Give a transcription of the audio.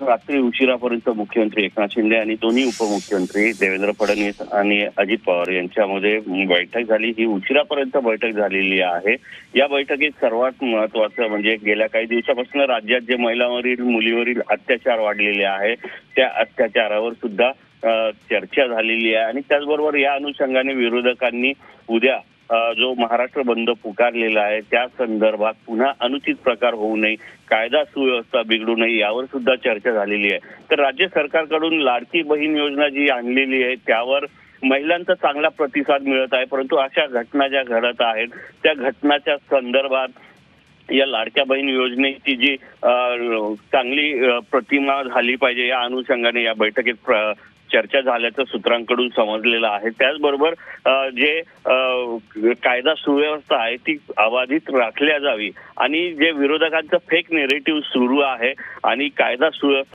रात्री उशिरापर्यंत मुख्यमंत्री एकनाथ शिंदे आणि दोन्ही उपमुख्यमंत्री देवेंद्र फडणवीस आणि अजित पवार यांच्यामध्ये बैठक झाली। ही उशिरापर्यंत बैठक झालेली आहे। या बैठकीत सर्वात महत्त्वाचं म्हणजे गेल्या काही दिवसापासून राज्यात जे महिलांवरील मुलीवरील अत्याचार वाढलेले आहे त्या अत्याचारावर सुद्धा चर्चा झालेली आहे आणि त्याचबरोबर या अनुषंगाने विरोधकांनी उद्या जो महाराष्ट्र बंद पुकारलेला आहे त्या संदर्भात पुन्हा अनुचित प्रकार होऊ नये, कायदा सुव्यवस्था बिघडू नये यावर सुद्धा चर्चा झालेली आहे। तर राज्य सरकारकडून लाडकी बहीण योजना जी आणलेली आहे त्यावर महिलांचा चांगला प्रतिसाद मिळत आहे, परंतु अशा घटना ज्या घडत आहेत त्या घटनाच्या संदर्भात या लाडक्या बहीण योजनेची जी चांगली प्रतिमा झाली पाहिजे या अनुषंगाने या बैठकीत चर्चा झाल्याचं सूत्रांकडून समजलेलं आहे। त्याचबरोबर जे कायदा सुव्यवस्था आहे ती अबाधित राखल्या जावी आणि जे विरोधकांचं फेक नेरेटिव्ह सुरू आहे आणि कायदा सुव्यवस्था